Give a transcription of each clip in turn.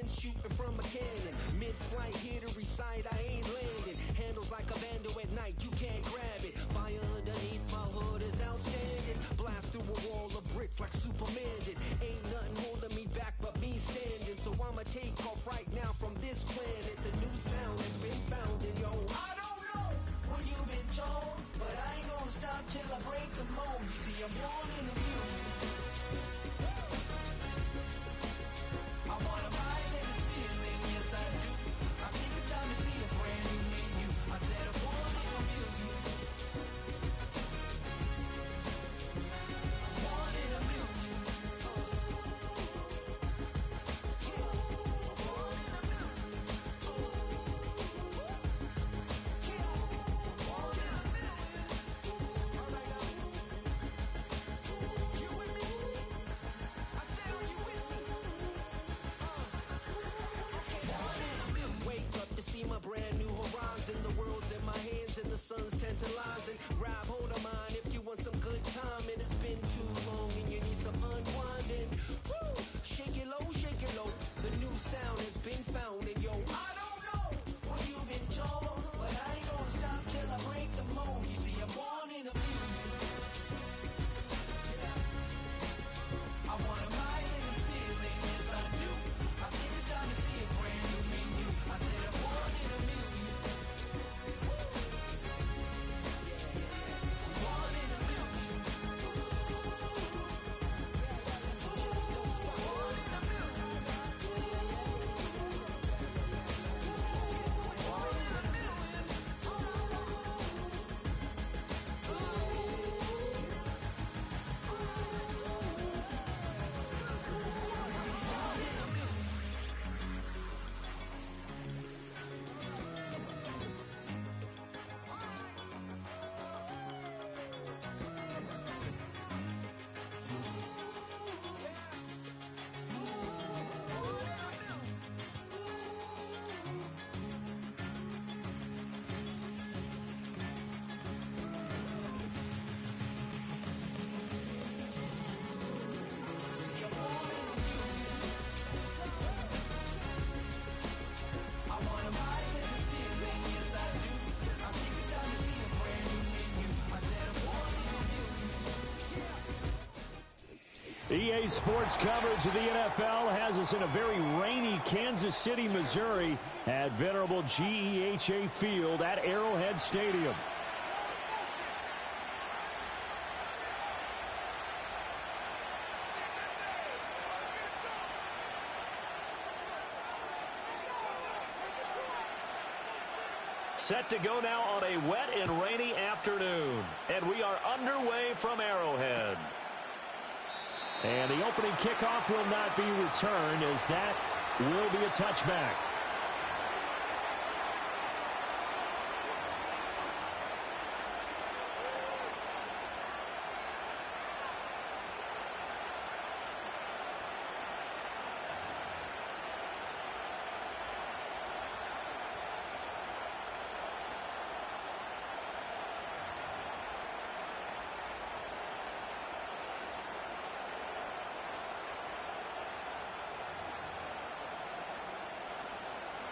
been shooting from a cannon. Mid-flight, here to recite, I ain't landing. Handles like a vandal at night, you can't grab it. Fire underneath my hood is outstanding. Blast through a wall of bricks like Superman did. Ain't nothing holding me back but me standing. So I'ma take off right now from this planet. The new sound has been found in yo. I don't know what you've been told, but I ain't gonna stop till I break the mold. You see, I'm born in the music. I wanna rise in the ceiling, yes I do. I think it's time to see a brand new menu. I said I'm born in the music. Born in the music. Sun's tantalizing. Grab hold of mine if you want some good time. And it's been too long and you need some unwinding. Woo! Shake it low, shake it low. The new sound has been found. And yo, I don't know what you've been told, but I ain't gonna stop till I break the mold. You see, I'm born in a music. I wanna rise in the ceiling, yes I do. I think it's time to see a brand new menu. I said I'm born in a music. EA Sports coverage of the NFL has us in a very rainy Kansas City, Missouri at venerable GEHA Field at Arrowhead Stadium. Set to go now on a wet and rainy afternoon. And we are underway from Arrowhead. And the opening kickoff will not be returned, as that will be a touchback.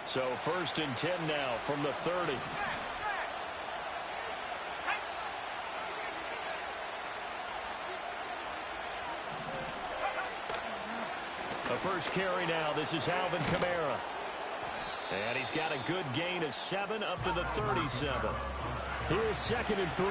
So 1st and 10 now from the 30. The first carry now. This is Alvin Kamara. And he's got a good gain of 7 up to the 37. Here's 2nd and 3.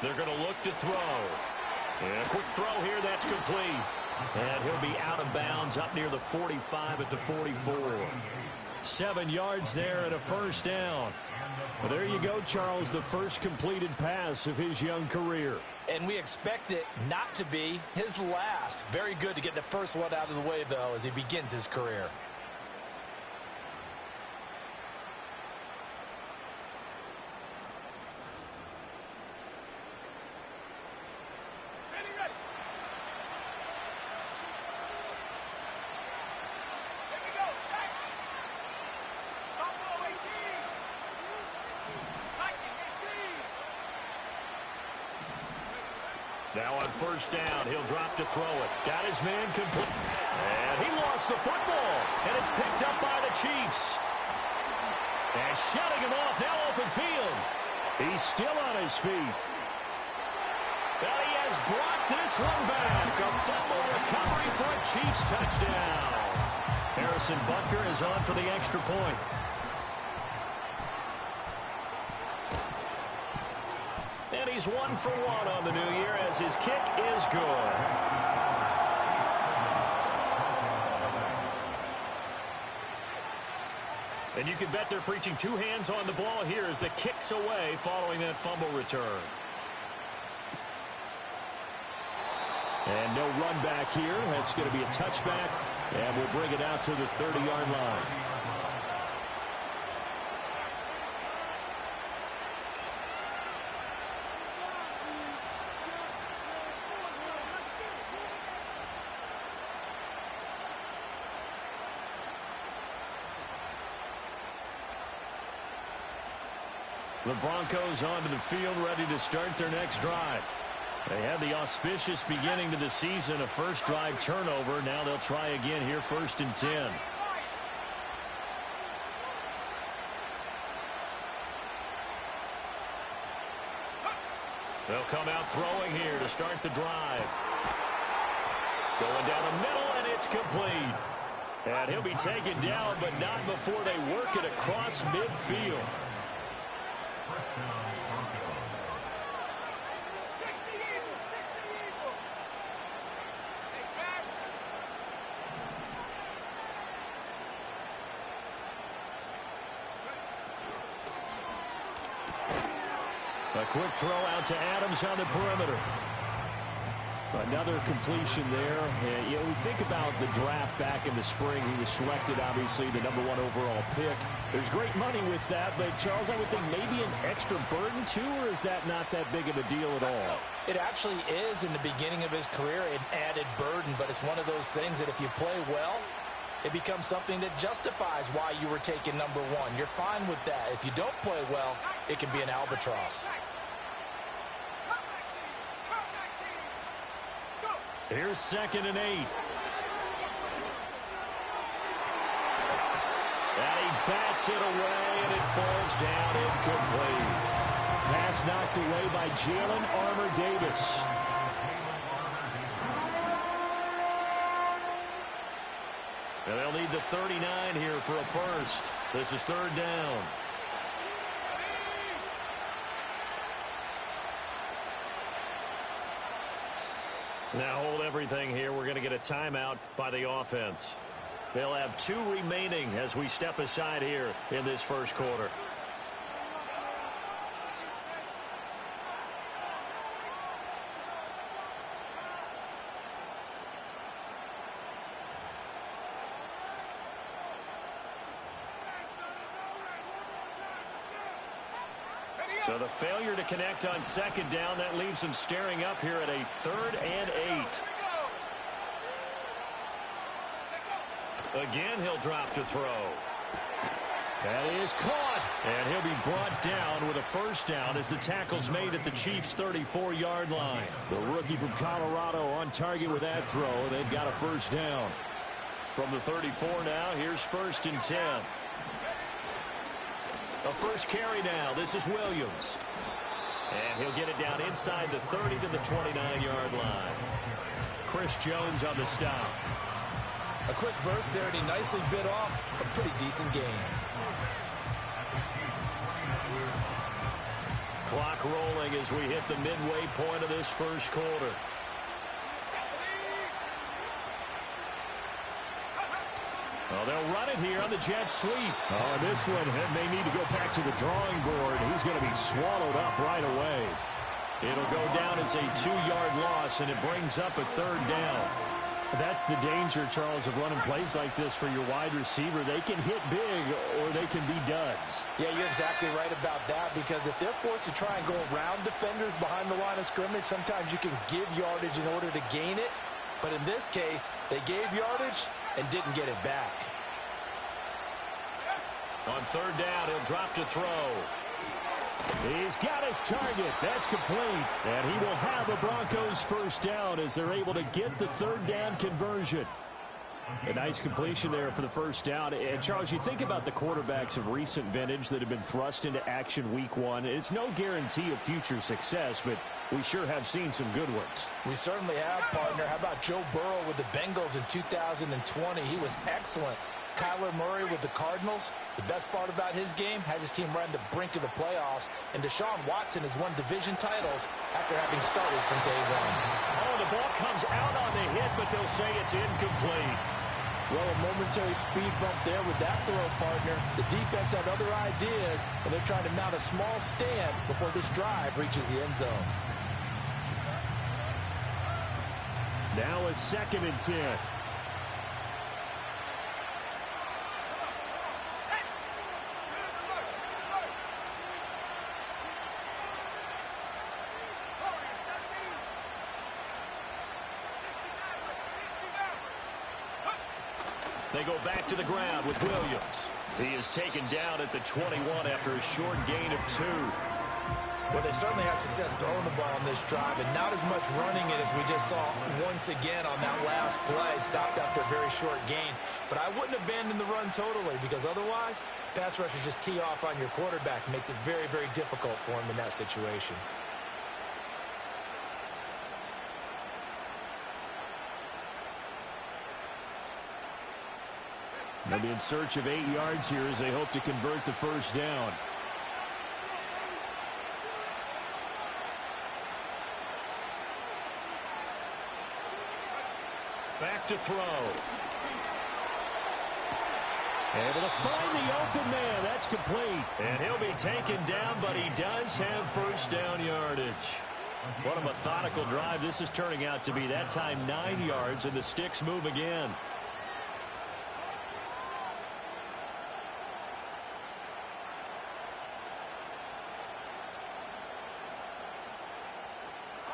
They're going to look to throw. And a quick throw here, that's complete. And he'll be out of bounds up near the 45 at the 44. 7 yards there and a first down. Well, there you go, Charles, the first completed pass of his young career. And we expect it not to be his last. Very good to get the first one out of the way, though, as he begins his career. Now on first down, he'll drop to throw it. Got his man complete. And he lost the football. And it's picked up by the Chiefs. And shutting him off, now open field. He's still on his feet. And he has brought this one back. A fumble recovery for a Chiefs touchdown. Harrison Butker is on for the extra point. And he's 1 for 1 on the new year as his kick is good. And you can bet they're preaching 2 hands on the ball here as the kick's away following that fumble return. And no run back here. That's going to be a touchback. And we'll bring it out to the 30-yard line. The Broncos onto the field, ready to start their next drive. They had the auspicious beginning to the season, a first drive turnover. Now they'll try again here, 1st and 10. They'll come out throwing here to start the drive. Going down the middle, and it's complete. And he'll be taken down, but not before they work it across midfield. A quick throw out to Adams on the perimeter. Another completion there. And, we think about the draft back in the spring. He was selected, obviously, the #1 overall pick. There's great money with that, but, Charles, I would think maybe an extra burden, too, or is that not that big of a deal at all? It actually is in the beginning of his career, an added burden, but it's one of those things that if you play well, it becomes something that justifies why you were taken #1. You're fine with that. If you don't play well, it can be an albatross. Here's 2nd and 8. And he bats it away, and it falls down incomplete. Pass knocked away by Jalen Armour-Davis. And they'll need the 39 here for a first. This is 3rd down. Now hold everything here. We're going to get a timeout by the offense. They'll have 2 remaining as we step aside here in this first quarter. So the failure to connect on 2nd down, that leaves them staring up here at a 3rd and 8. Again, he'll drop to throw. That is caught. And he'll be brought down with a first down as the tackle's made at the Chiefs' 34-yard line. The rookie from Colorado on target with that throw. They've got a first down. From the 34 now, here's 1st and 10. A first carry now. This is Williams. And he'll get it down inside the 30 to the 29-yard line. Chris Jones on the stop. A quick burst there, and he nicely bit off a pretty decent gain. Clock rolling as we hit the midway point of this first quarter. Oh, they'll run it here on the jet sweep. Oh, this one may need to go back to the drawing board. He's going to be swallowed up right away. It'll go down as a 2-yard loss, and it brings up a 3rd down. That's the danger, Charles, of running plays like this for your wide receiver. They can hit big or they can be duds. Yeah, you're exactly right about that, because if they're forced to try and go around defenders behind the line of scrimmage, sometimes you can give yardage in order to gain it. But in this case, they gave yardage and didn't get it back. On 3rd down, he'll drop to throw. He's got his target. That's complete. And he will have the Broncos first down as they're able to get the third down conversion. A nice completion there for the first down. And, Charles, you think about the quarterbacks of recent vintage that have been thrust into action week one. It's no guarantee of future success, but we sure have seen some good ones. We certainly have, partner. How about Joe Burrow with the Bengals in 2020? He was excellent. Kyler Murray with the Cardinals. The best part about his game, has his team right on the brink of the playoffs. And Deshaun Watson has won division titles after having started from day one. Oh, the ball comes out on the hit, but they'll say it's incomplete. Well, a momentary speed bump there with that throw, partner. The defense had other ideas, and they're trying to mount a small stand before this drive reaches the end zone. Now a 2nd and 10. They go back to the ground with Williams. He is taken down at the 21 after a short gain of 2. Well, they certainly had success throwing the ball on this drive, and not as much running it as we just saw once again on that last play. Stopped after a very short gain. But I wouldn't abandon the run totally, because otherwise, pass rushers just tee off on your quarterback. Makes it very, very difficult for him in that situation. They'll be in search of 8 yards here as they hope to convert the first down. Back to throw. Able to find the open man. That's complete. And he'll be taken down, but he does have first down yardage. What a methodical drive this is turning out to be. That time 9 yards, and the sticks move again.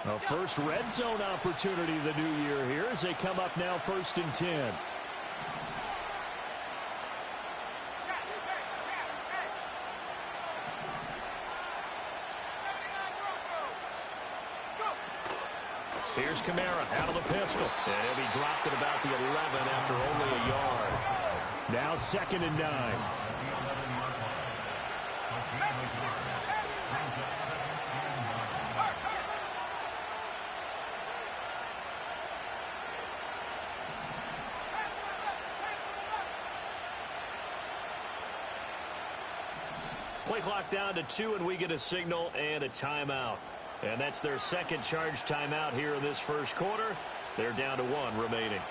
A first red zone opportunity the new year here as they come up now 1st and 10. Here's Kamara out of the pistol. And he'll be dropped at about the 11 after only a yard. Now 2nd and 9. Play clock down to 2, and we get a signal and a timeout. And that's their second charge timeout here in this first quarter. They're down to 1 remaining.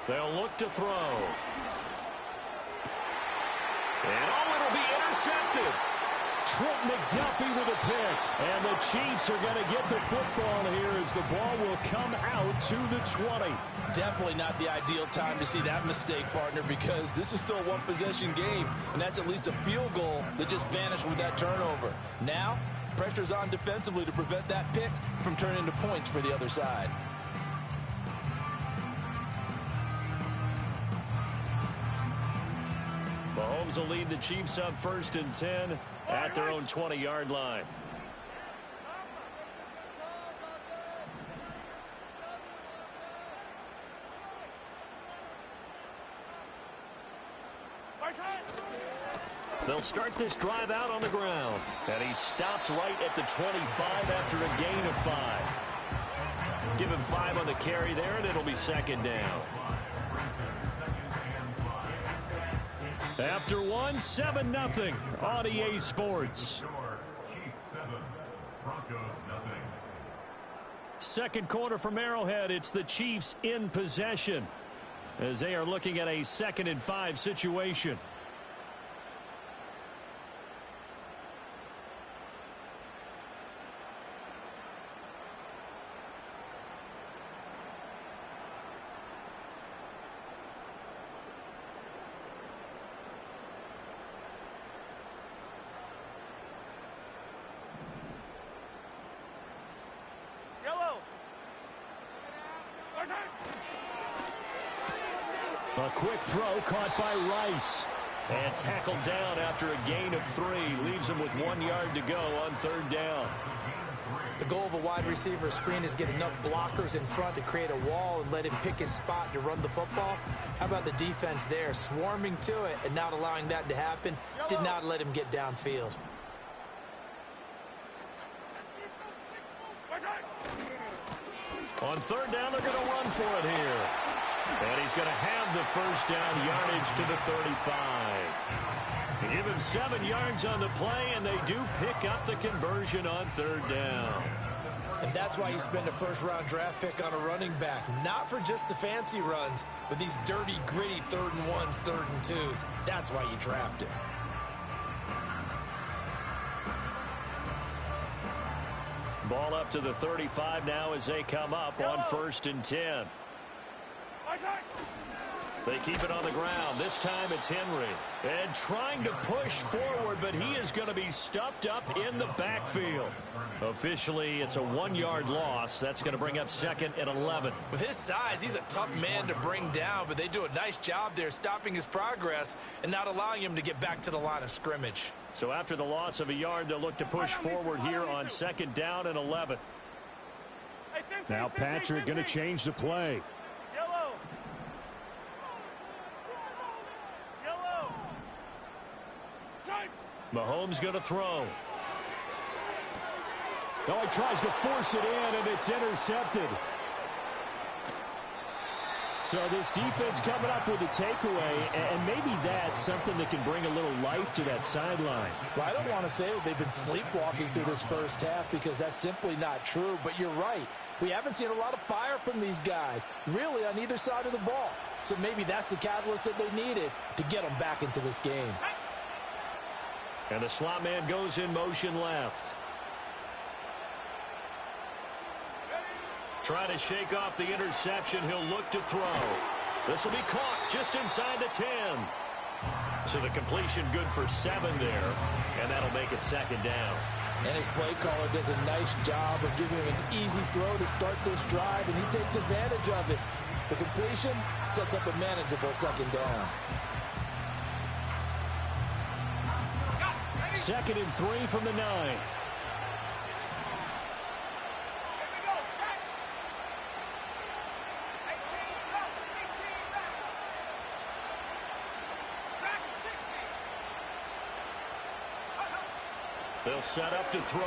They'll look to throw. And it'll be intercepted. Trent McDuffie with a pick. And the Chiefs are going to get the football here as the ball will come out to the 20. Definitely not the ideal time to see that mistake, partner, because this is still a one-possession game, and that's at least a field goal that just vanished with that turnover. Now, pressure's on defensively to prevent that pick from turning into points for the other side. Mahomes will lead the Chiefs up 1st and 10 at their own 20-yard line. They'll start this drive out on the ground. And he stopped right at the 25 after a gain of 5. Give him 5 on the carry there, and it'll be 2nd down. After 1, 7-0 on EA Sports. Second quarter from Arrowhead. It's the Chiefs in possession as they are looking at a 2nd and 5 situation. A quick throw caught by Rice. And tackled down after a gain of 3. Leaves him with 1 yard to go on 3rd down. The goal of a wide receiver screen is get enough blockers in front to create a wall and let him pick his spot to run the football. How about the defense there, swarming to it and not allowing that to happen? Did not let him get downfield. On 3rd down, they're going to run for it here. And he's going to have the 1st down, yardage to the 35. They give him 7 yards on the play, and they do pick up the conversion on 3rd down. And that's why you spend a first-round draft pick on a running back. Not for just the fancy runs, but these dirty, gritty 3rd and 1s, 3rd and 2s. That's why you draft him. Ball up to the 35 now as they come up on 1st and 10. They keep it on the ground. This time it's Henry. And trying to push forward, but he is going to be stuffed up in the backfield. Officially, it's a 1-yard loss. That's going to bring up 2nd and 11. With his size, he's a tough man to bring down, but they do a nice job there stopping his progress and not allowing him to get back to the line of scrimmage. So after the loss of a yard, they'll look to push forward here on 2nd down and 11. Now Patrick going to change the play. Mahomes going to throw. Oh, he tries to force it in, and it's intercepted. So this defense coming up with a takeaway, and maybe that's something that can bring a little life to that sideline. Well, I don't want to say that they've been sleepwalking through this first half because that's simply not true, but you're right. We haven't seen a lot of fire from these guys, really, on either side of the ball. So maybe that's the catalyst that they needed to get them back into this game. And the slot man goes in motion left. Trying to shake off the interception. He'll look to throw. This will be caught just inside the 10. So the completion good for 7 there. And that'll make it 2nd down. And his play caller does a nice job of giving him an easy throw to start this drive, and he takes advantage of it. The completion sets up a manageable 2nd down. 2nd and 3 from the 9. They'll set up to throw.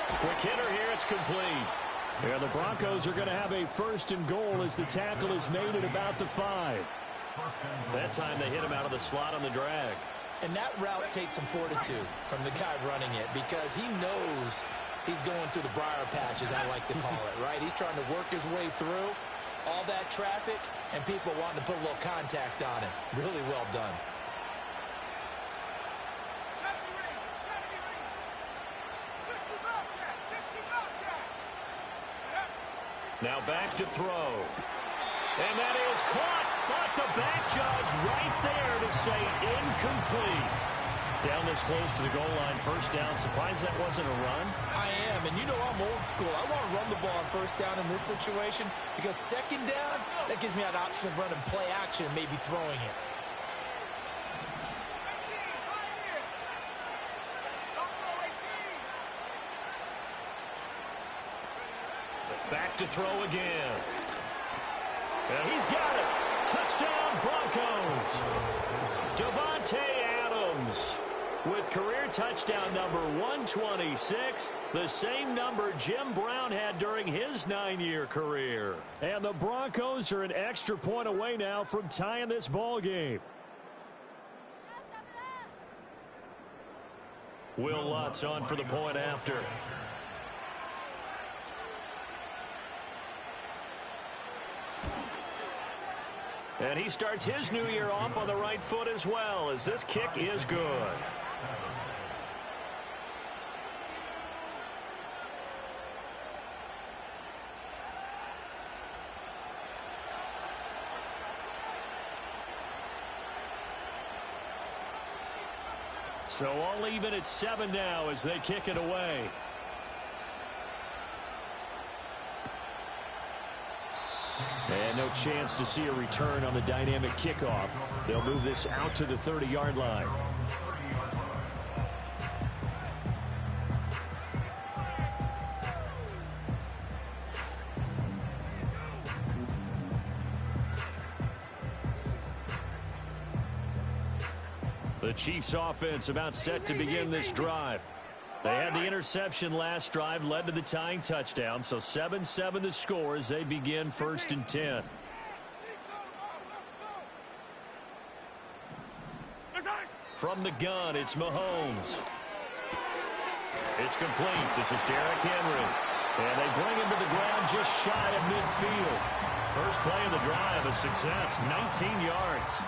Quick hitter here. It's complete. Yeah, the Broncos are going to have a 1st and goal as the tackle is made at about the 5. That time they hit him out of the slot on the drag. And that route takes some fortitude from the guy running it because he knows he's going through the briar patch, as I like to call it, right? He's trying to work his way through all that traffic and people wanting to put a little contact on him. Really well done. Now back to throw. And that is caught. But the back judge right there to say incomplete. Down this close to the goal line, 1st down. Surprised that wasn't a run? I am, and you know I'm old school. I want to run the ball on 1st down in this situation because 2nd down, that gives me an option of running play action and maybe throwing it. Back to throw again. And he's got it. Touchdown, Broncos. Davante Adams with career touchdown number 126, the same number Jim Brown had during his 9-year career. And the Broncos are an extra point away now from tying this ball game. Will Lutz on for the point after. And he starts his new year off on the right foot as well, as this kick is good. So all even at 7 now as they kick it away. And no chance to see a return on the dynamic kickoff. They'll move this out to the 30-yard line. The Chiefs offense about set to begin this drive. They had the interception last drive, led to the tying touchdown, so 7-7 the score as they begin 1st and 10. From the gun, it's Mahomes. It's complete. This is Derrick Henry. And they bring him to the ground just shy of midfield. First play of the drive, a success, 19 yards.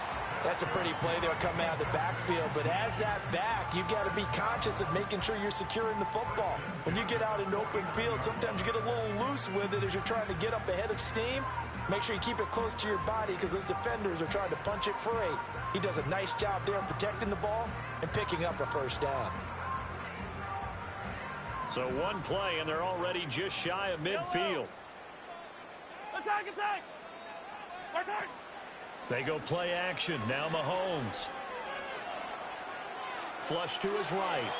That's a pretty play. They'll come out of the backfield. But as that back, you've got to be conscious of making sure you're securing the football. When you get out in open field, sometimes you get a little loose with it as you're trying to get up ahead of steam. Make sure you keep it close to your body because those defenders are trying to punch it free. He does a nice job there protecting the ball and picking up a first down. So one play, and they're already just shy of midfield. Attack, attack! Attack! They go play action. Now Mahomes. Flush to his right.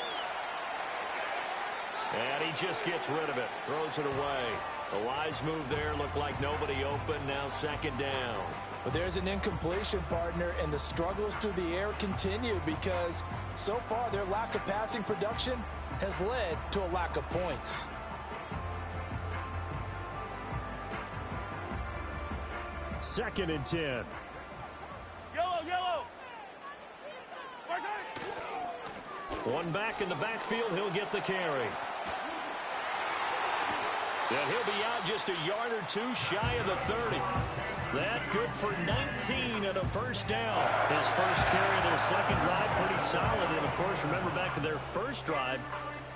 And he just gets rid of it. Throws it away. A wise move there. Looked like nobody open. Now 2nd down. But there's an incompletion, partner, and the struggles through the air continue because so far their lack of passing production has led to a lack of points. Second and 10. Yellow! One back in the backfield. He'll get the carry. And he'll be out just a yard or two shy of the 30. That good for 19 and a first down. His first carry of their second drive, pretty solid. And, of course, remember back to their first drive,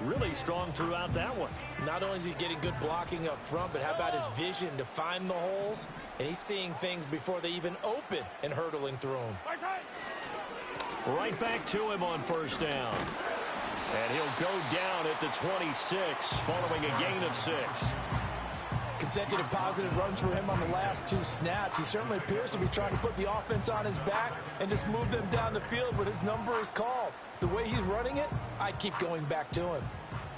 really strong throughout that one. Not only is he getting good blocking up front, but how about his vision to find the holes? And he's seeing things before they even open and hurdling through them. Right back to him on first down. And he'll go down at the 26 following a gain of 6. Consecutive positive runs for him on the last 2 snaps. He certainly appears to be trying to put the offense on his back and just move them down the field, but his number is called. The way he's running it, I'd keep going back to him.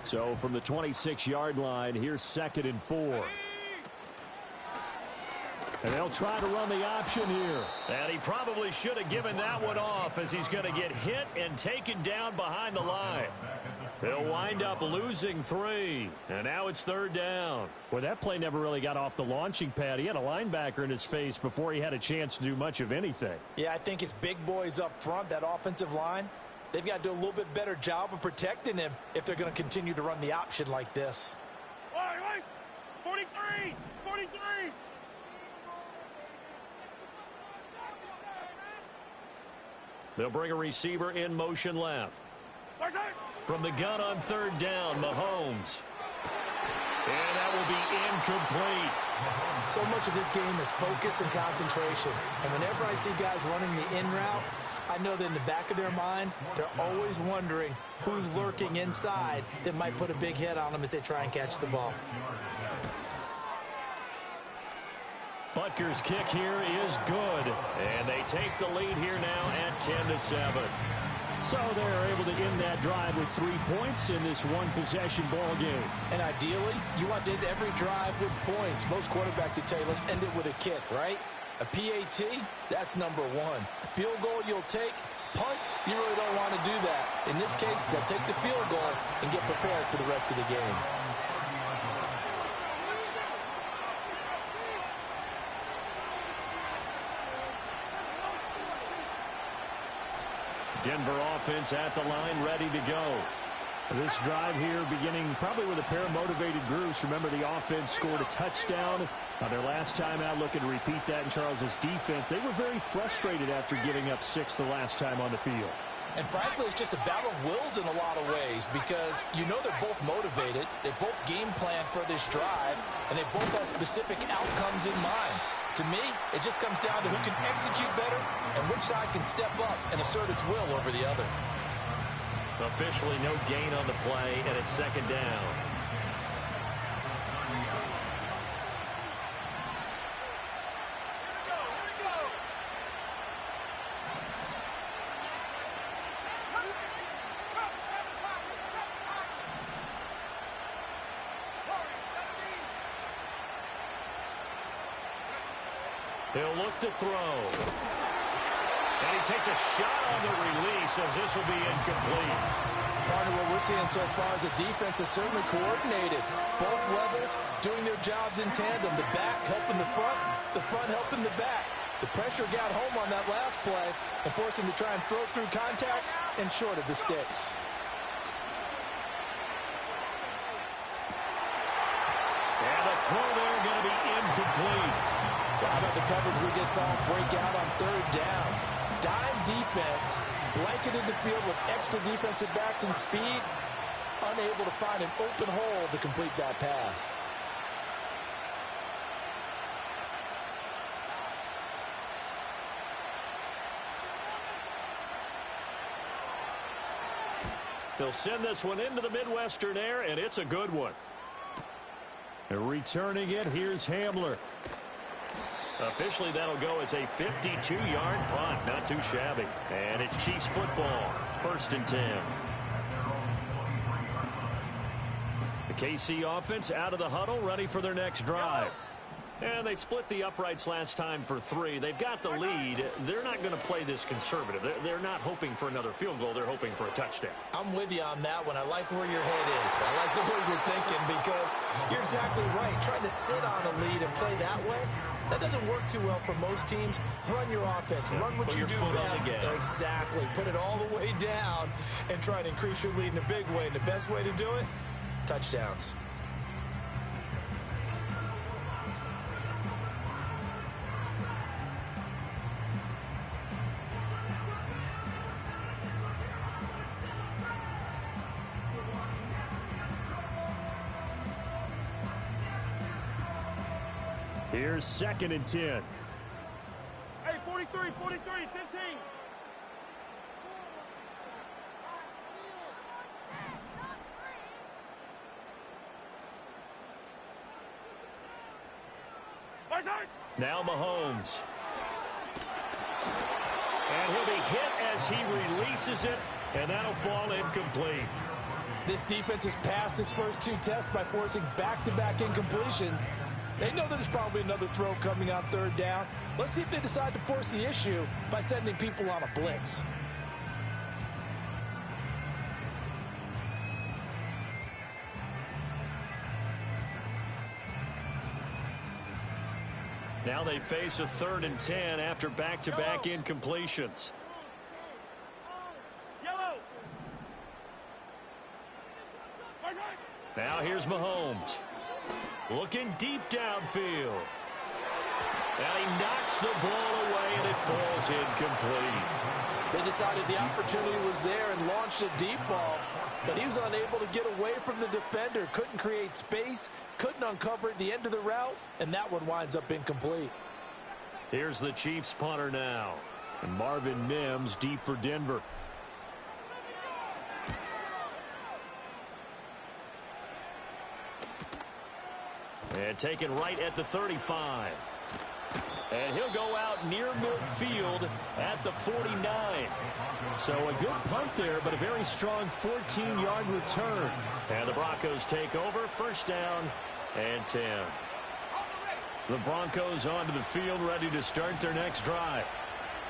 So from the 26-yard line, here's 2nd and 4. And they'll try to run the option here. And he probably should have given that one off as he's going to get hit and taken down behind the line. They'll wind up losing 3. And now it's 3rd down. Well, that play never really got off the launching pad. He had a linebacker in his face before he had a chance to do much of anything. Yeah, I think it's big boys up front, that offensive line. They've got to do a little bit better job of protecting him if they're going to continue to run the option like this. 43! 43! They'll bring a receiver in motion left. From the gun on 3rd down, Mahomes. And that will be incomplete. So much of this game is focus and concentration. And whenever I see guys running the in route, I know that in the back of their mind, they're always wondering who's lurking inside that might put a big hit on them as they try and catch the ball. Butker's kick here is good. And they take the lead here now at 10-7. So they're able to end that drive with 3 points in this one-possession ball game. And ideally, you want to end every drive with points. Most quarterbacks would tell you, let's end it with a kick, right? A PAT, that's number 1. Field goal you'll take. Punts, you really don't want to do that. In this case, they'll take the field goal and get prepared for the rest of the game. Denver offense at the line, ready to go. This drive here beginning probably with a pair of motivated groups. Remember, the offense scored a touchdown on their last time out. Looking to repeat that in Charles's defense. They were very frustrated after giving up 6 the last time on the field. And frankly, it's just a battle of wills in a lot of ways because you know they're both motivated. They both game plan for this drive, and they both have specific outcomes in mind. To me, it just comes down to who can execute better and which side can step up and assert its will over the other. Officially no gain on the play, and it's 2nd down. He'll look to throw. And he takes a shot on the release as this will be incomplete. Partner, what we're seeing so far is the defense is certainly coordinated. Both levels doing their jobs in tandem. The back helping the front helping the back. The pressure got home on that last play and forced him to try and throw through contact and short of the sticks. And the throw there going to be incomplete. How about the coverage we just saw break out on third down? Dime defense, blanketed the field with extra defensive backs and speed, unable to find an open hole to complete that pass. They'll send this one into the Midwestern air, and it's a good one. And returning it, here's Hamler. Officially, that'll go as a 52-yard punt. Not too shabby. And it's Chiefs football. 1st and 10. The KC offense out of the huddle, ready for their next drive. And they split the uprights last time for 3. They've got the lead. They're not going to play this conservative. They're not hoping for another field goal. They're hoping for a touchdown. I'm with you on that one. I like where your head is. I like the way you're thinking because you're exactly right. Trying to sit on a lead and play that way, that doesn't work too well for most teams. Run your offense. Run what you do best. Exactly. Put it all the way down and try to increase your lead in a big way. And the best way to do it, touchdowns. Here's 2nd and 10. Hey, 43, 15. Now Mahomes. And he'll be hit as he releases it, and that'll fall incomplete. This defense has passed its first 2 tests by forcing back-to-back incompletions. They know that there's probably another throw coming on 3rd down. Let's see if they decide to force the issue by sending people on a blitz. Now they face a 3rd and 10 after back-to-back incompletions. Yellow. Now here's Mahomes. Looking deep downfield. And he knocks the ball away, and it falls incomplete. They decided the opportunity was there and launched a deep ball, but he was unable to get away from the defender, couldn't create space, couldn't uncover at the end of the route, and that one winds up incomplete. Here's the Chiefs punter now. And Marvin Mims deep for Denver. And taken right at the 35. And he'll go out near midfield at the 49. So a good punt there, but a very strong 14-yard return. And the Broncos take over. 1st down and 10. The Broncos onto the field, ready to start their next drive.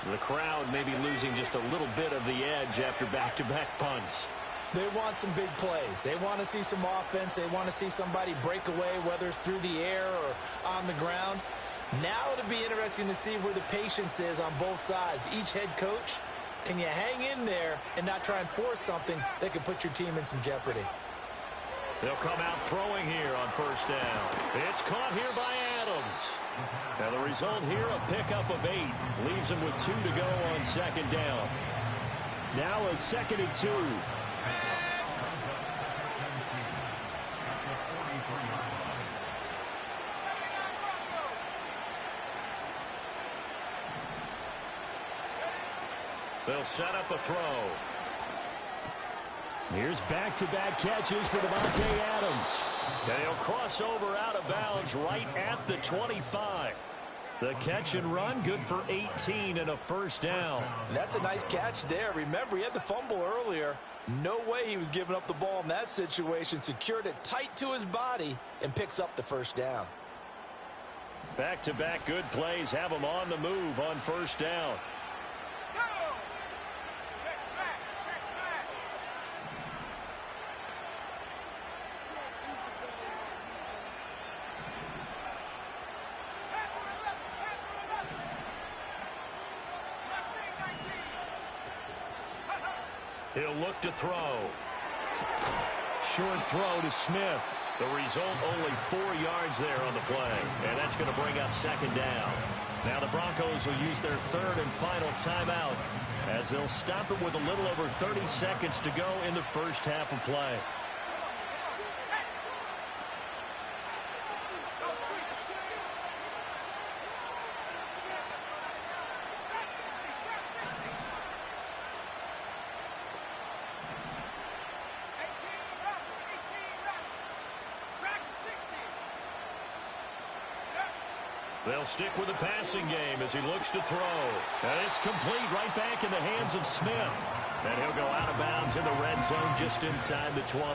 The crowd may be losing just a little bit of the edge after back-to-back punts. They want some big plays. They want to see some offense. They want to see somebody break away, whether it's through the air or on the ground. Now it'll be interesting to see where the patience is on both sides. Each head coach, can you hang in there and not try and force something that could put your team in some jeopardy? They'll come out throwing here on 1st down. It's caught here by Adams. Now the result here, a pickup of 8. Leaves him with 2 to go on 2nd down. Now a 2nd and 2. They'll set up a throw. Here's back-to-back catches for Davante Adams. And he'll cross over out of bounds right at the 25. The catch and run, good for 18 and a 1st down. That's a nice catch there. Remember, he had the fumble earlier. No way he was giving up the ball in that situation. Secured it tight to his body and picks up the 1st down. Back-to-back good plays have them on the move on first down. He'll look to throw. Short throw to Smith. The result, only 4 yards there on the play. And that's going to bring up second down. Now the Broncos will use their third and final timeout as they'll stop it with a little over 30 seconds to go in the first half of play. They'll stick with the passing game as he looks to throw. And it's complete right back in the hands of Smith. And he'll go out of bounds in the red zone just inside the 20.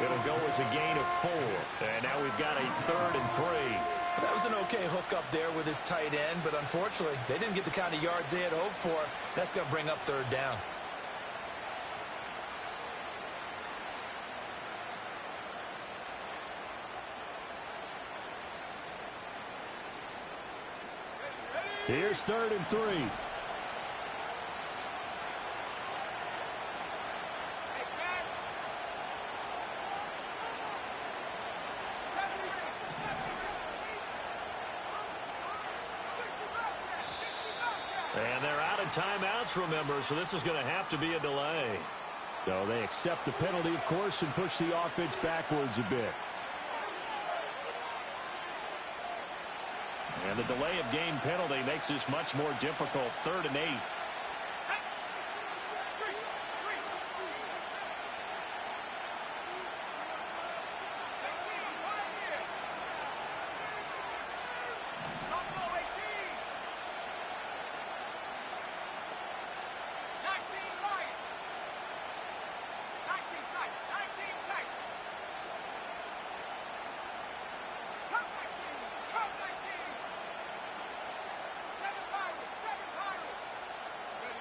It'll go as a gain of 4. And now we've got a 3rd and 3. That was an okay hookup there with his tight end, but unfortunately, they didn't get the kind of yards they had hoped for. That's going to bring up 3rd down. Here's 3rd and 3. And they're out of timeouts, remember, so this is going to have to be a delay. So they accept the penalty, of course, and push the offense backwards a bit. And the delay of game penalty makes this much more difficult. 3rd and 8.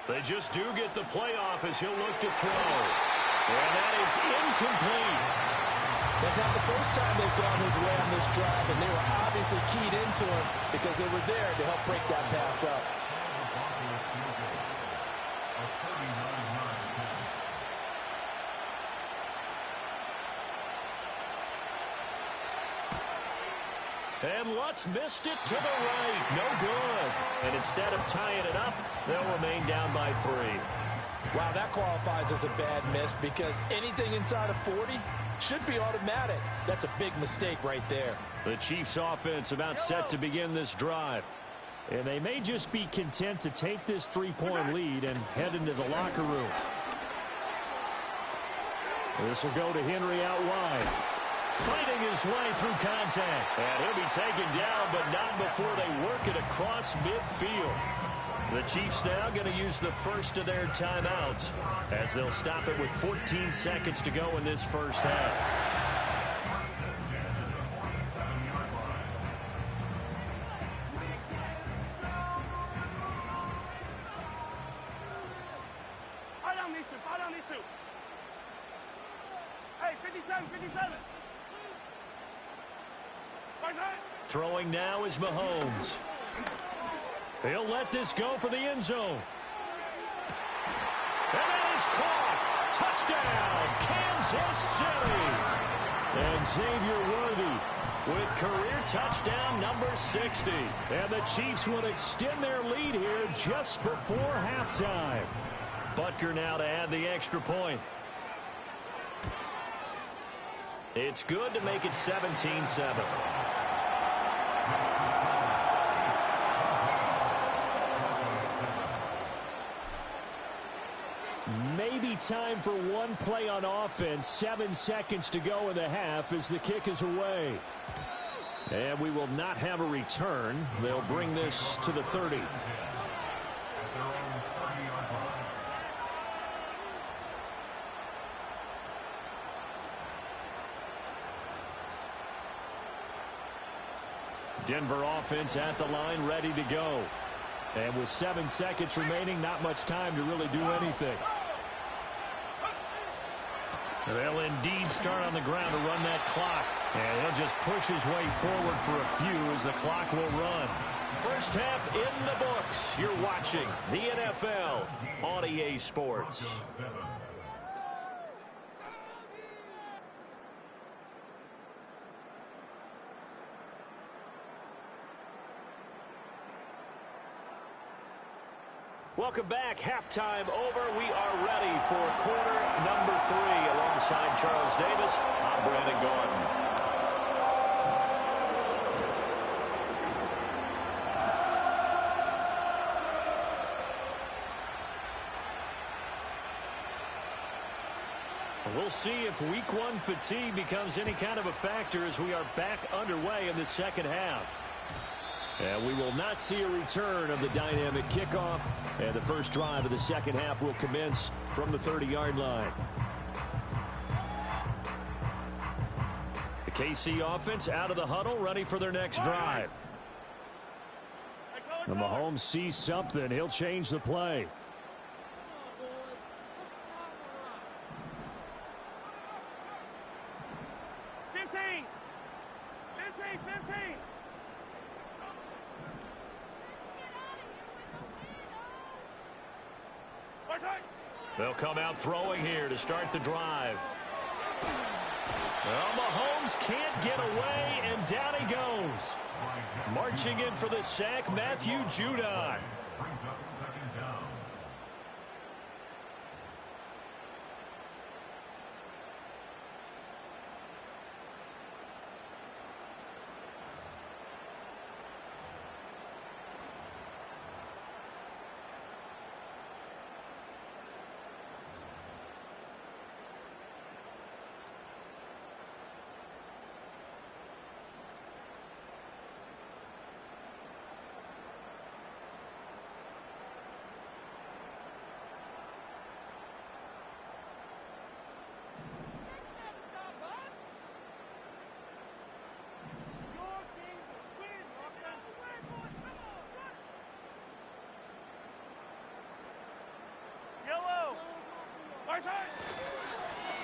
They just do get the playoff as he'll look to throw. And that is incomplete. That's not the first time they've gone his way on this drive, and they were obviously keyed into him because they were there to help break that pass up. And Lutz missed it to the right. No good. And instead of tying it up, they'll remain down by 3. Wow, that qualifies as a bad miss because anything inside of 40 should be automatic. That's a big mistake right there. The Chiefs offense about set to begin this drive. And they may just be content to take this 3-point lead and head into the locker room. This will go to Henry out wide. Fighting his way through contact. And he'll be taken down, but not before they work it across midfield. The Chiefs now going to use the first of their timeouts as they'll stop it with 14 seconds to go in this first half. Fall down these two. Hey, 57, 57. Throwing now is Mahomes. He'll let this go for the end zone. And it is caught. Touchdown, Kansas City. And Xavier Worthy with career touchdown number 60. And the Chiefs will extend their lead here just before halftime. Butker now to add the extra point. It's good to make it 17-7. Maybe time for one play on offense. 7 seconds to go in the half as the kick is away. And we will not have a return. They'll bring this to the 30. Denver offense at the line, ready to go. And with 7 seconds remaining, not much time to really do anything. They'll indeed start on the ground to run that clock. And he'll just push his way forward for a few as the clock will run. First half in the books. You're watching the NFL on EA Sports. Welcome back. Halftime over. We are ready for quarter number 3. Alongside Charles Davis, I'm Brandon Gordon. We'll see if week 1 fatigue becomes any kind of a factor as we are back underway in the second half. And we will not see a return of the dynamic kickoff. And the first drive of the second half will commence from the 30-yard line. The KC offense out of the huddle, ready for their next drive. And Mahomes sees something. He'll change the play. They'll come out throwing here to start the drive. Well, Mahomes can't get away, and down he goes. Marching in for the sack, Matthew Judon.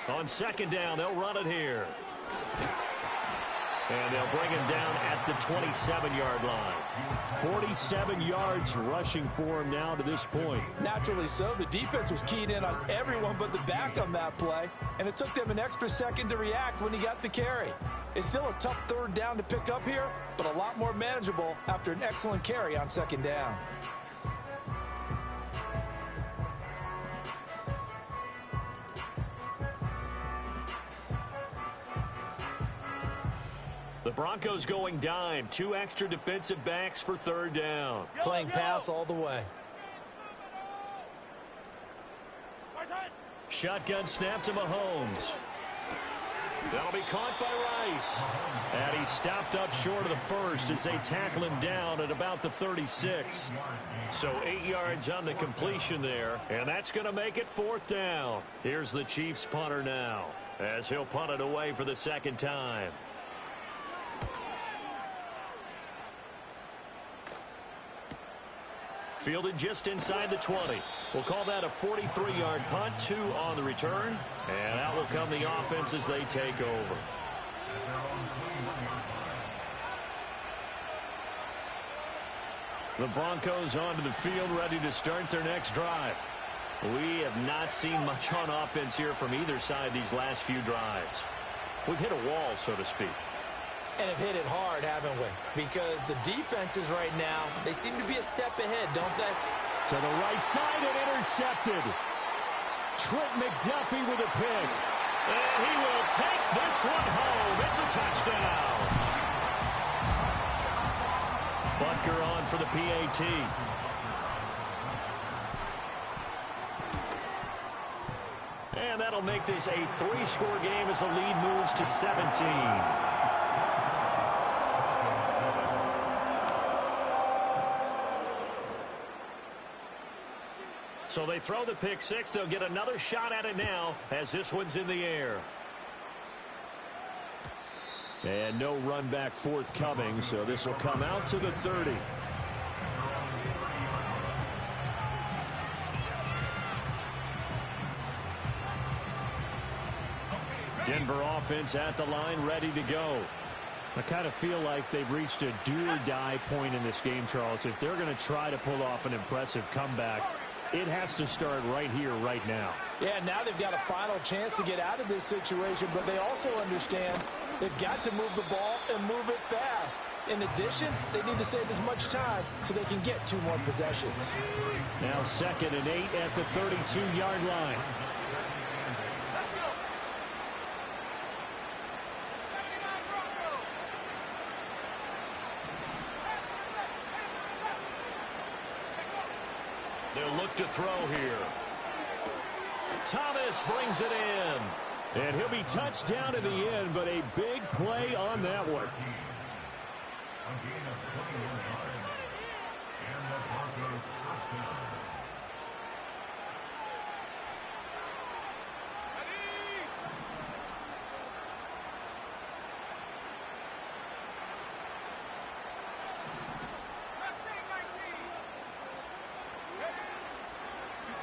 On second down, they'll run it here. And they'll bring him down at the 27-yard line. 47 yards rushing for him now to this point. Naturally so. The defense was keyed in on everyone but the back on that play. And it took them an extra second to react when he got the carry. It's still a tough third down to pick up here, but a lot more manageable after an excellent carry on second down. The Broncos going dime. 2 extra defensive backs for third down. Playing pass all the way. Shotgun snap to Mahomes. That'll be caught by Rice. And he's stopped up short of the first as they tackle him down at about the 36. So 8 yards on the completion there. And that's going to make it fourth down. Here's the Chiefs punter now as he'll punt it away for the second time. Fielded just inside the 20. We'll call that a 43-yard punt, 2 on the return. And out will come the offense as they take over. The Broncos onto the field, ready to start their next drive. We have not seen much on offense here from either side these last few drives. We've hit a wall, so to speak. And have hit it hard, haven't we? Because the defenses right now, they seem to be a step ahead, don't they? To the right side and intercepted. Trent McDuffie with a pick. And he will take this one home. It's a touchdown. Butker on for the PAT. And that'll make this a 3-score game as the lead moves to 17. So they throw the pick six. They'll get another shot at it now as this one's in the air. And no run back forthcoming, so this will come out to the 30. Denver offense at the line, ready to go. I kind of feel like they've reached a do-or-die point in this game, Charles. If they're going to try to pull off an impressive comeback, it has to start right here, right now. Yeah, now they've got a final chance to get out of this situation, but they also understand they've got to move the ball and move it fast. In addition, they need to save as much time so they can get 2 more possessions. Now 2nd and 8 at the 32-yard line. They'll look to throw here. Thomas brings it in. And he'll be touched down at the end, but a big play on that one.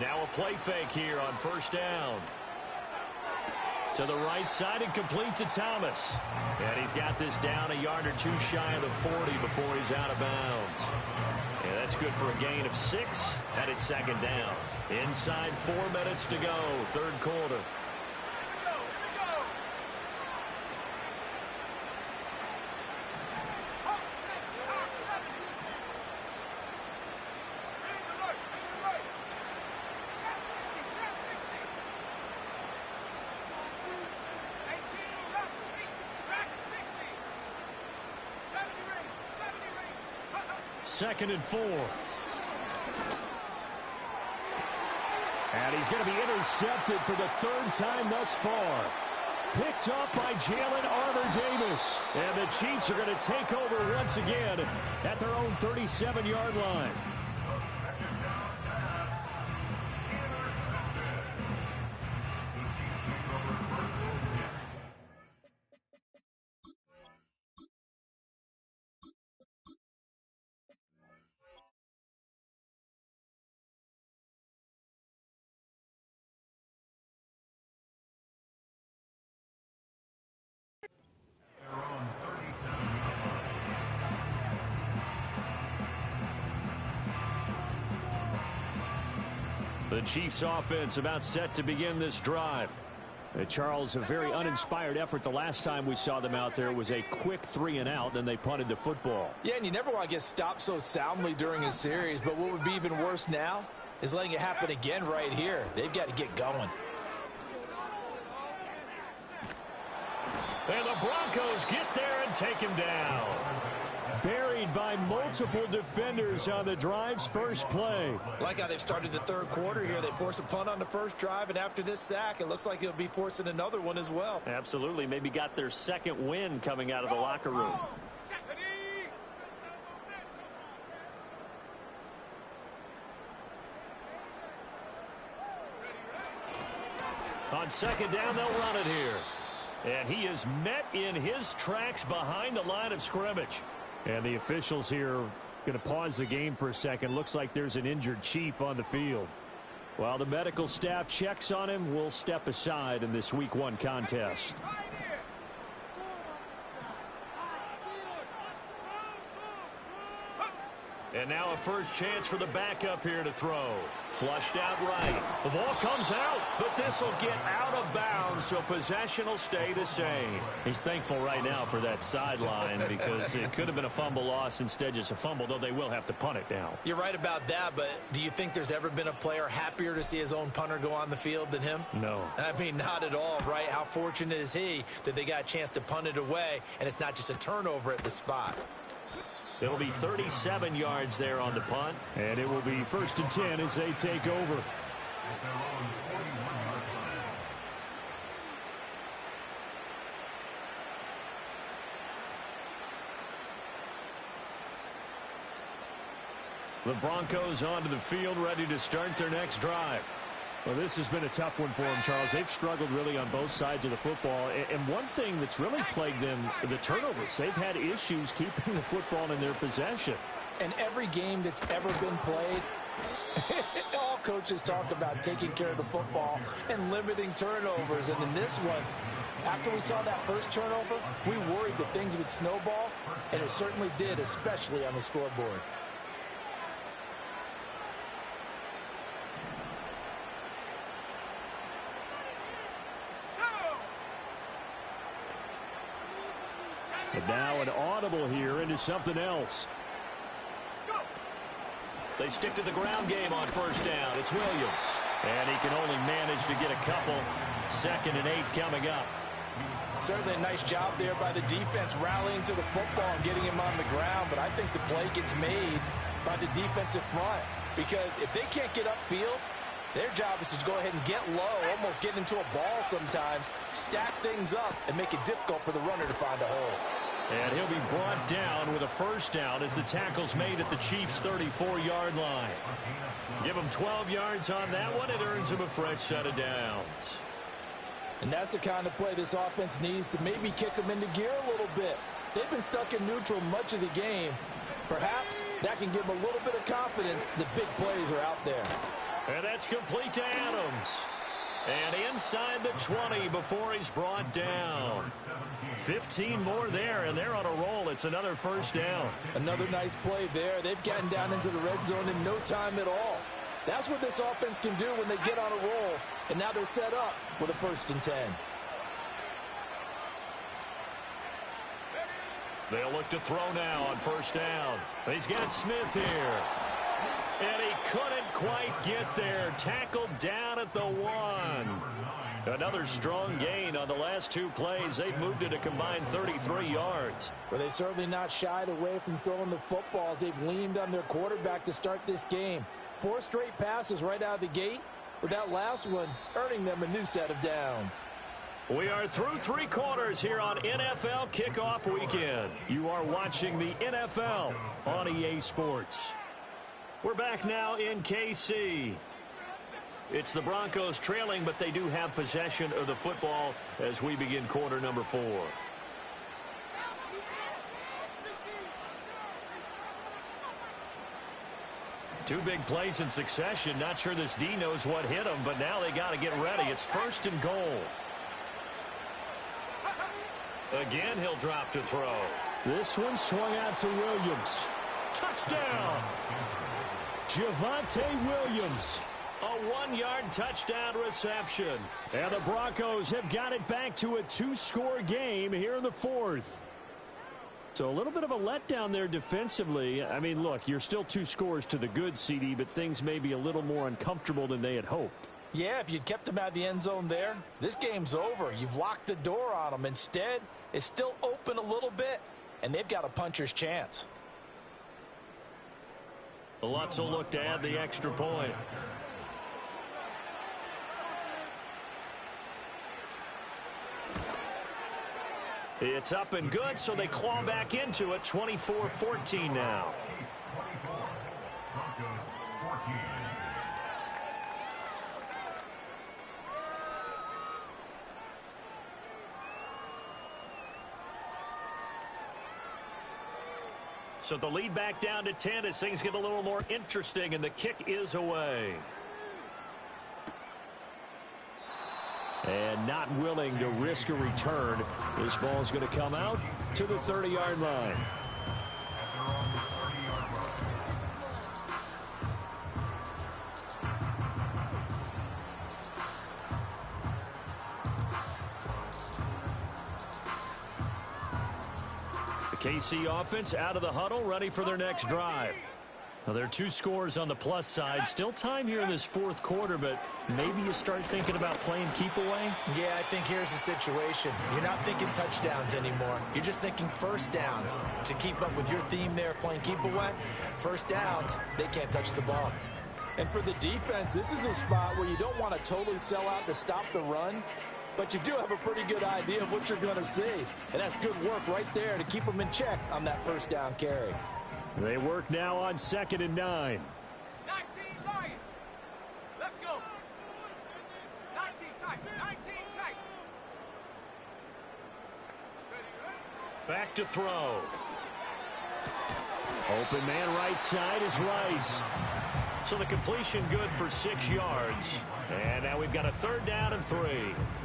Now a play fake here on 1st down. To the right side and complete to Thomas. And he's got this down a yard or 2 shy of the 40 before he's out of bounds. Yeah, that's good for a gain of 6. And it's 2nd down. Inside 4 minutes to go, 3rd quarter. Second and 4. And he's going to be intercepted for the 3rd time thus far. Picked up by Jalen Armour-Davis. And the Chiefs are going to take over once again at their own 37-yard line. The Chiefs offense about set to begin this drive. Charles, a very uninspired effort the last time we saw them out there. Was a quick 3 and out, and they punted the football. Yeah, and you never want to get stopped so soundly during a series, but what would be even worse now is letting it happen again right here. They've got to get going. And the Broncos get there and take him down. Buried by multiple defenders on the drive's first play. Like how they've started the 3rd quarter here. They force a punt on the first drive, and after this sack, it looks like they'll be forcing another one as well. Absolutely. Maybe got their 2nd win coming out of the locker room. On 2nd down, they'll run it here. And he is met in his tracks behind the line of scrimmage. And the officials here going to pause the game for a second. Looks like there's an injured Chief on the field. While the medical staff checks on him, we'll step aside in this Week 1 contest. And now a first chance for the backup here to throw. Flushed out right. The ball comes out, but this will get out of bounds, so possession will stay the same. He's thankful right now for that sideline because it could have been a fumble loss, instead just a fumble, though they will have to punt it now. You're right about that, but do you think there's ever been a player happier to see his own punter go on the field than him? No. I mean, not at all, right? How fortunate is he that they got a chance to punt it away, and it's not just a turnover at the spot. It'll be 37 yards there on the punt, and it will be 1st and 10 as they take over. The Broncos onto the field, ready to start their next drive. Well, this has been a tough one for them, Charles. They've struggled really on both sides of the football. And one thing that's really plagued them, the turnovers. They've had issues keeping the football in their possession. And every game that's ever been played, all coaches talk about taking care of the football and limiting turnovers. And in this one, after we saw that first turnover, we worried that things would snowball, and it certainly did, especially on the scoreboard. But now an audible here into something else. They stick to the ground game on first down. It's Williams. And he can only manage to get a couple. 2nd and 8 coming up. Certainly a nice job there by the defense rallying to the football and getting him on the ground. But I think the play gets made by the defensive front. Because if they can't get upfield, their job is to go ahead and get low, almost get into a ball sometimes, stack things up, and make it difficult for the runner to find a hole. And he'll be brought down with a first down as the tackle's made at the Chiefs' 34-yard line. Give him 12 yards on that one. It earns him a fresh set of downs. And that's the kind of play this offense needs to maybe kick them into gear a little bit. They've been stuck in neutral much of the game. Perhaps that can give them a little bit of confidence that big plays are out there. And that's complete to Adams. And inside the 20 before he's brought down. 15 more there, and they're on a roll. It's another first down. Another nice play there. They've gotten down into the red zone in no time at all. That's what this offense can do when they get on a roll. And now they're set up with a 1st and 10. They'll look to throw now on first down. He's got Smith here. And he couldn't quite get there. Tackled down at the 1. Another strong gain on the last 2 plays. They've moved it a combined 33 yards. But they've certainly not shied away from throwing the footballs. They've leaned on their quarterback to start this game. 4 straight passes right out of the gate, with that last one earning them a new set of downs. We are through 3 quarters here on NFL Kickoff Weekend. You are watching the NFL on EA Sports. We're back now in KC. It's the Broncos trailing, but they do have possession of the football as we begin quarter number 4. Two big plays in succession. Not sure this D knows what hit him, but now they got to get ready. It's 1st and goal. Again, he'll drop to throw. This one swung out to Williams. Touchdown! Javonte Williams. A 1-yard touchdown reception. And the Broncos have got it back to a 2-score game here in the 4th. So a little bit of a letdown there defensively. I mean, look, you're still 2 scores to the good, CD, but things may be a little more uncomfortable than they had hoped. Yeah, if you'd kept them out of the end zone there, this game's over. You've locked the door on them. Instead, it's still open a little bit, and they've got a puncher's chance. Lutz will look to add the extra point. It's up and good, so they claw back into it. 24-14 now. So the lead back down to 10 as things get a little more interesting, and the kick is away. And not willing to risk a return. This ball's going to come out to the 30-yard line. The KC offense out of the huddle, ready for their next drive. Now, there are 2 scores on the plus side. Still time here in this 4th quarter, but maybe you start thinking about playing keep away? Yeah, I think here's the situation. You're not thinking touchdowns anymore. You're just thinking first downs. To keep up with your theme there, playing keep away, first downs, they can't touch the ball. And for the defense, this is a spot where you don't want to totally sell out to stop the run, but you do have a pretty good idea of what you're going to see. And that's good work right there to keep them in check on that first down carry. They work now on 2nd and 9. 19 Lions. Let's go. Back to throw. Open man right side is Rice. So the completion good for 6 yards. And now we've got a 3rd down and 3.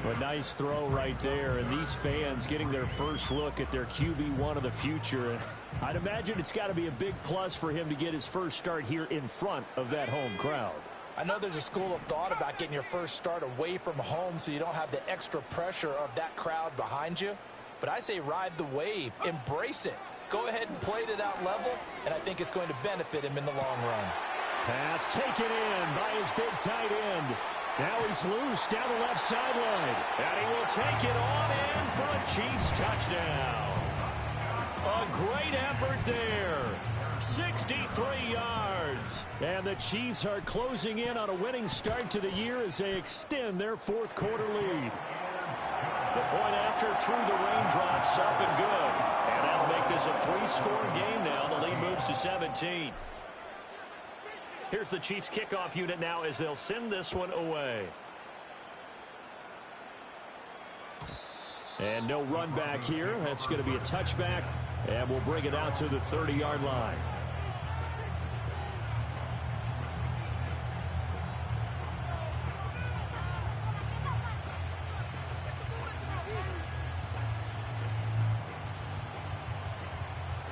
A nice throw right there. And these fans getting their first look at their QB1 of the future. I'd imagine it's got to be a big plus for him to get his first start here in front of that home crowd. I know there's a school of thought about getting your first start away from home so you don't have the extra pressure of that crowd behind you. But I say ride the wave. Embrace it. Go ahead and play to that level, and I think it's going to benefit him in the long run. Pass taken in by his big tight end. Now he's loose down the left sideline. And he will take it on in for a Chiefs touchdown. A great effort there. 63 yards. And the Chiefs are closing in on a winning start to the year as they extend their 4th quarter lead. The point after through the raindrops up and good. And that'll make this a 3-score game now. The lead moves to 17. Here's the Chiefs kickoff unit now as they'll send this one away. And no run back here. That's going to be a touchback. And we'll bring it out to the 30-yard line.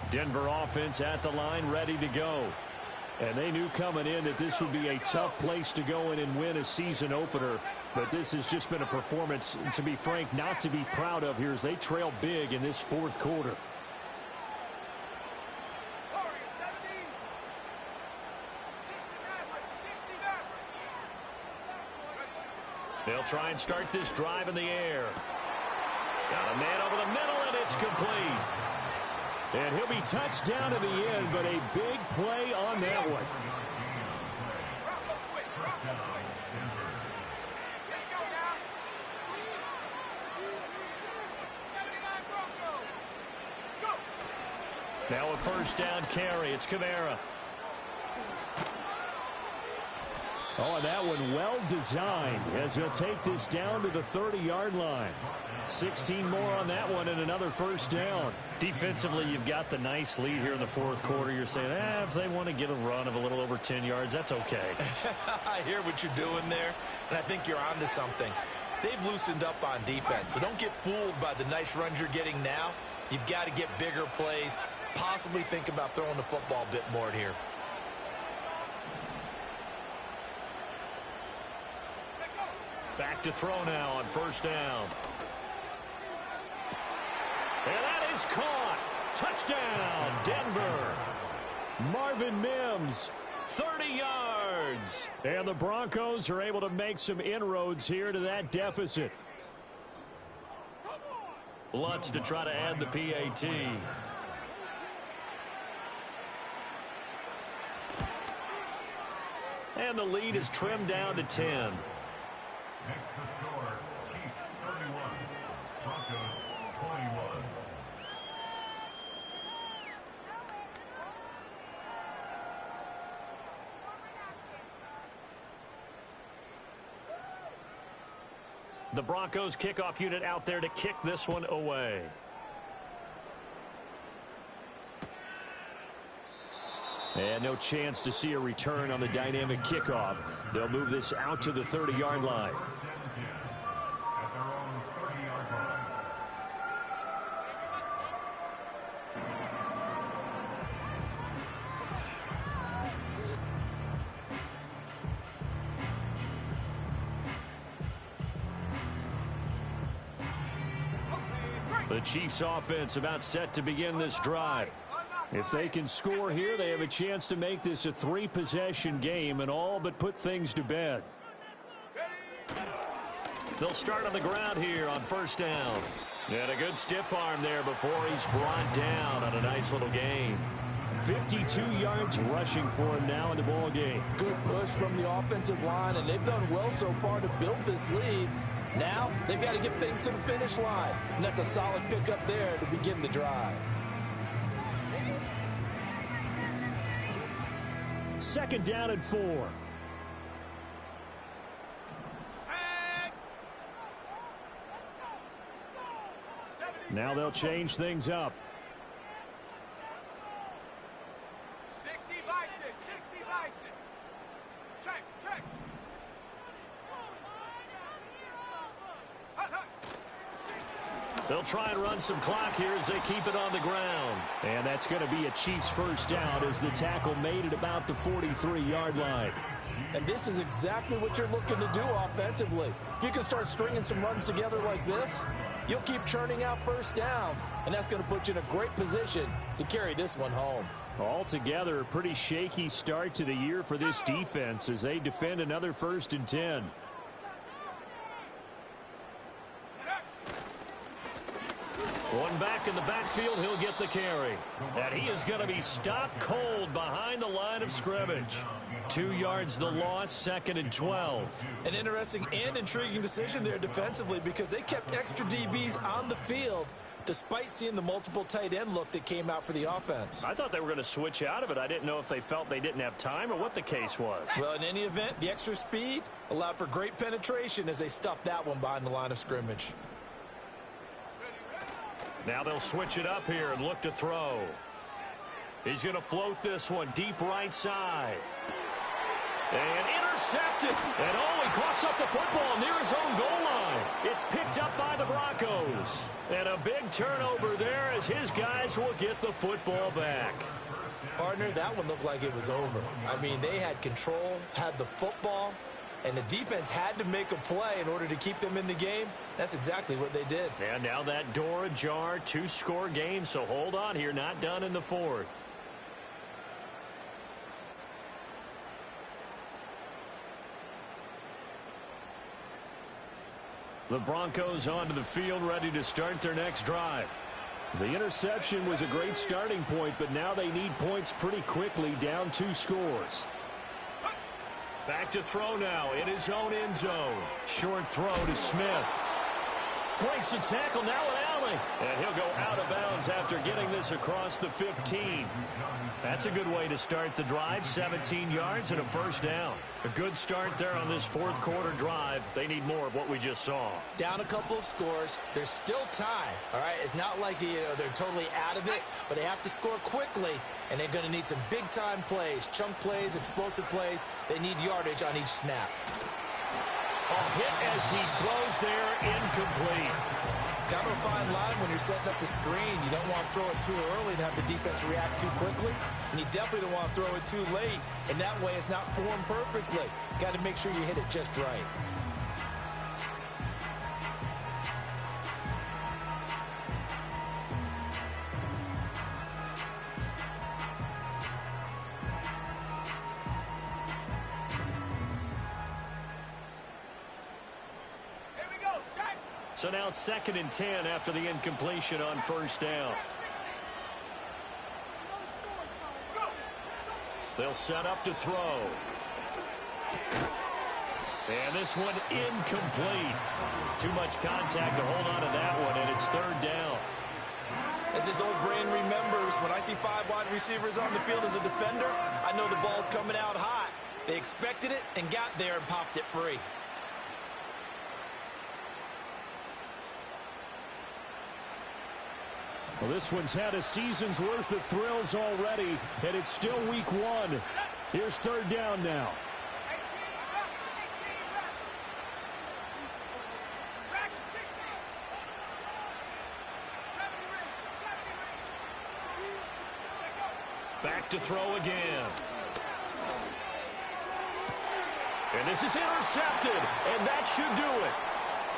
Denver offense at the line, ready to go. And they knew coming in that this would be a tough place to go in and win a season opener. But this has just been a performance, to be frank, not to be proud of here as they trail big in this 4th quarter. They'll try and start this drive in the air. Got a man over the middle, and it's complete. And he'll be touched down to the end, but a big play on that one. Now a 1st down carry. It's Kamara. Oh, and that one well designed as he'll take this down to the 30-yard line. 16 more on that one and another 1st down. Defensively, you've got the nice lead here in the 4th quarter. You're saying, if they want to get a run of a little over 10 yards, that's okay. I hear what you're doing there, and I think you're onto something. They've loosened up on defense, so don't get fooled by the nice runs you're getting now. You've got to get bigger plays, possibly think about throwing the football a bit more here. Back to throw now on 1st down. And that is caught. Touchdown, Denver. Marvin Mims. 30 yards. And the Broncos are able to make some inroads here to that deficit. Lutz to try to add the PAT. And the lead is trimmed down to 10. Next to score, Chiefs 31, Broncos 21. The Broncos kickoff unit out there to kick this one away. And no chance to see a return on the dynamic kickoff. They'll move this out to the 30-yard line. At their own 30-yard line. The Chiefs offense about set to begin this drive. If they can score here, they have a chance to make this a 3-possession game and all but put things to bed. They'll start on the ground here on 1st down. And a good stiff arm there before he's brought down on a nice little gain. 52 yards rushing for him now in the ball game. Good push from the offensive line, and they've done well so far to build this lead. Now they've got to get things to the finish line, and that's a solid pickup there to begin the drive. 2nd down and 4. Now they'll change things up. 60 by 6, 60 by 6. Check, check. They'll try and run some clock here as they keep it on the ground. And that's going to be a Chiefs first down as the tackle made at about the 43-yard line. And this is exactly what you're looking to do offensively. If you can start stringing some runs together like this, you'll keep churning out first downs, and that's going to put you in a great position to carry this one home. Altogether, a pretty shaky start to the year for this defense as they defend another 1st and 10. One back in the backfield, he'll get the carry. And he is going to be stopped cold behind the line of scrimmage. 2 yards the loss, 2nd and 12. An interesting and intriguing decision there defensively because they kept extra DBs on the field despite seeing the multiple tight end look that came out for the offense. I thought they were going to switch out of it. I didn't know if they felt they didn't have time or what the case was. Well, in any event, the extra speed allowed for great penetration as they stuffed that one behind the line of scrimmage. Now they'll switch it up here and look to throw. He's going to float this one deep right side. And intercepted. And he coughs up the football near his own goal line. It's picked up by the Broncos. And a big turnover there as his guys will get the football back. Partner, that one looked like it was over. I mean, they had control, had the football, and the defense had to make a play in order to keep them in the game. That's exactly what they did. And now that door ajar, 2-score game, so hold on here, not done in the 4th. The Broncos onto the field, ready to start their next drive. The interception was a great starting point, but now they need points pretty quickly, down 2 scores. Back to throw now in his own end zone. Short throw to Smith. Breaks the tackle, now an alley. And he'll go out of bounds after getting this across the 15. That's a good way to start the drive. 17 yards and a first down. A good start there on this 4th quarter drive. They need more of what we just saw. Down a couple of scores. There's still time. All right, it's not like they're totally out of it, but they have to score quickly, and they're going to need some big-time plays, chunk plays, explosive plays. They need yardage on each snap. A hit as he throws there, incomplete. Kind of a fine line when you're setting up a screen. You don't want to throw it too early and have the defense react too quickly. And you definitely don't want to throw it too late. And that way it's not formed perfectly. Got to make sure you hit it just right. So now 2nd and 10 after the incompletion on first down. They'll set up to throw. And this one incomplete. Too much contact to hold on to that one, and it's 3rd down. As his old brain remembers, when I see 5 wide receivers on the field as a defender, I know the ball's coming out hot. They expected it and got there and popped it free. Well, this one's had a season's worth of thrills already, and it's still week 1. Here's 3rd down now. Back to throw again. And this is intercepted, and that should do it.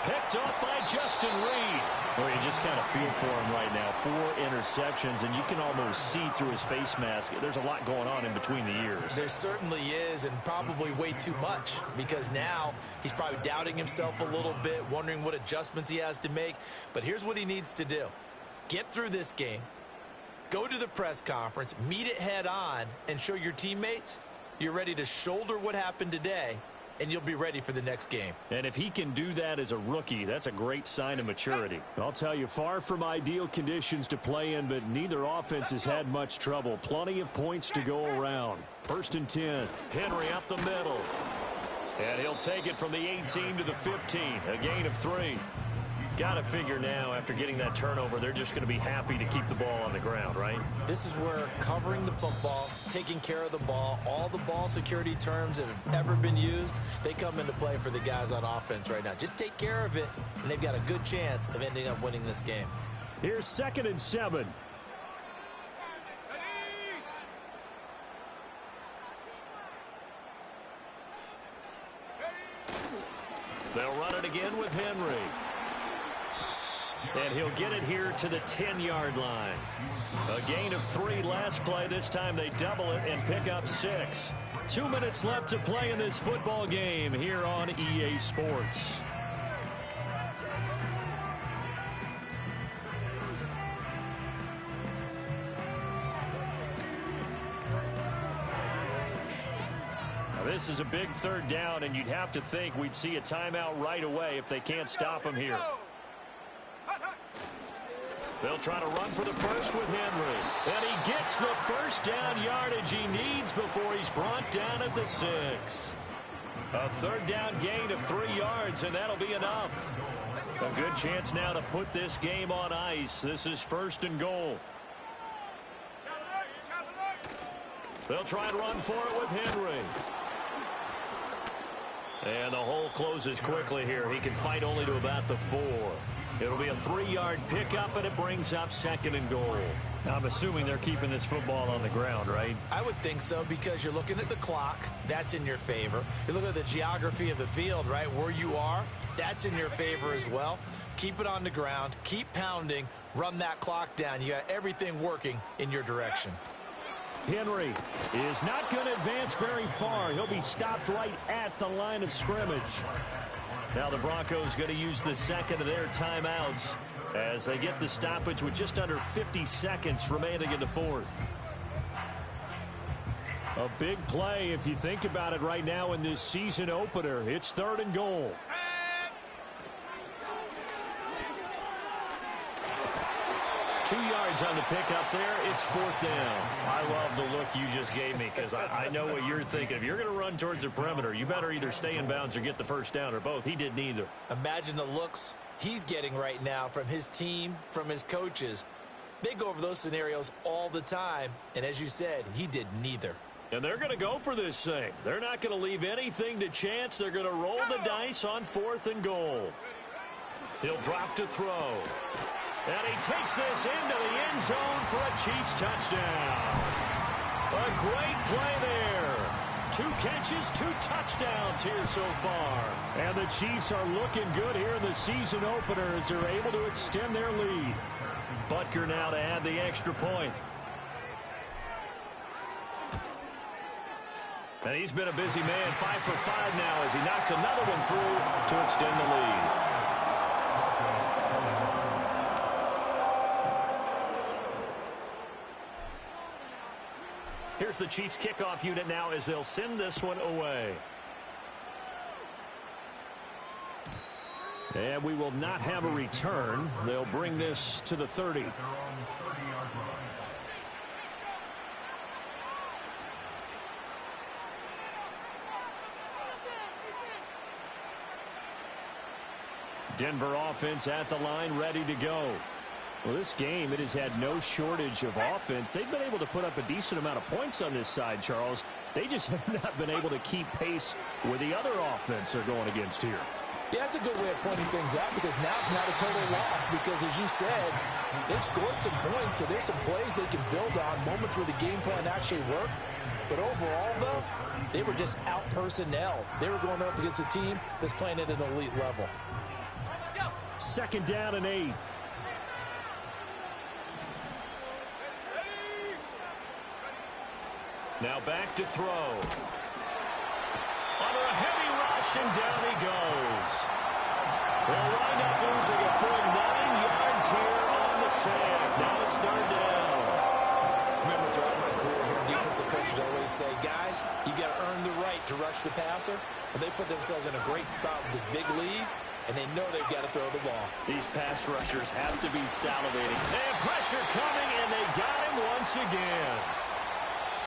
Picked up by Justin Reed. Well, you just kind of feel for him right now. 4 interceptions, and you can almost see through his face mask. There's a lot going on in between the ears. There certainly is, and probably way too much, because now he's probably doubting himself a little bit, wondering what adjustments he has to make. But here's what he needs to do. Get through this game, go to the press conference, meet it head on, and show your teammates you're ready to shoulder what happened today, and you'll be ready for the next game. And if he can do that as a rookie, that's a great sign of maturity. I'll tell you, far from ideal conditions to play in, but neither offense has had much trouble. Plenty of points to go around. 1st and 10. Henry up the middle. And he'll take it from the 18 to the 15. A gain of 3. Got to figure now, after getting that turnover, they're just going to be happy to keep the ball on the ground, right? This is where covering the football, taking care of the ball, all the ball security terms that have ever been used, they come into play for the guys on offense right now. Just take care of it, and they've got a good chance of ending up winning this game. Here's 2nd and 7. They'll run it again with Henry. And he'll get it here to the 10-yard line. A gain of 3 last play. This time they double it and pick up 6. 2 minutes left to play in this football game here on EA Sports. This is a big 3rd down, and you'd have to think we'd see a timeout right away if they can't stop him here. They'll try to run for the first with Henry. And he gets the first down yardage he needs before he's brought down at the 6. A 3rd down gain of 3 yards, and that'll be enough. A good chance now to put this game on ice. This is 1st and goal. They'll try and run for it with Henry. And the hole closes quickly here. He can fight only to about the 4. It'll be a 3-yard pickup, and it brings up 2nd and goal. Now, I'm assuming they're keeping this football on the ground, right? I would think so, because you're looking at the clock. That's in your favor. You look at the geography of the field, right, where you are. That's in your favor as well. Keep it on the ground. Keep pounding. Run that clock down. You got everything working in your direction. Henry is not going to advance very far. He'll be stopped right at the line of scrimmage. Now the Broncos going to use the 2nd of their timeouts as they get the stoppage with just under 50 seconds remaining in the 4th. A big play if you think about it right now in this season opener. It's 3rd and goal. 2 yards on the pickup there. It's 4th down. I love the look you just gave me, because I know what you're thinking. If you're going to run towards the perimeter, you better either stay in bounds or get the first down, or both. He did neither. Imagine the looks he's getting right now from his team, from his coaches. They go over those scenarios all the time, and as you said, he did neither. And they're going to go for this thing. They're not going to leave anything to chance. They're going to roll the dice on 4th and goal. He'll drop to throw. And he takes this into the end zone for a Chiefs touchdown. A great play there. 2 catches, 2 touchdowns here so far. And the Chiefs are looking good here in the season opener as they're able to extend their lead. Butker now to add the extra point. And he's been a busy man, 5 for 5 now as he knocks another one through to extend the lead. Here's the Chiefs kickoff unit now as they'll send this one away. And we will not have a return. They'll bring this to the 30. Denver offense at the line, ready to go. Well, this game, it has had no shortage of offense. They've been able to put up a decent amount of points on this side, Charles. They just have not been able to keep pace with the other offense they're going against here. Yeah, that's a good way of pointing things out, because now it's not a total loss, because as you said, they've scored some points, so there's some plays they can build on, moments where the game plan actually worked. But overall, though, they were just out personnel. They were going up against a team that's playing at an elite level. 2nd down and 8. Now back to throw. Under a heavy rush, and down he goes. They'll wind up losing a full 9 yards here on the sack. Now it's 3rd down. Remember, throughout my career here, defensive coaches always say, guys, you got to earn the right to rush the passer. And they put themselves in a great spot with this big lead, and they know they've got to throw the ball. These pass rushers have to be salivating. And pressure coming, and they got him once again.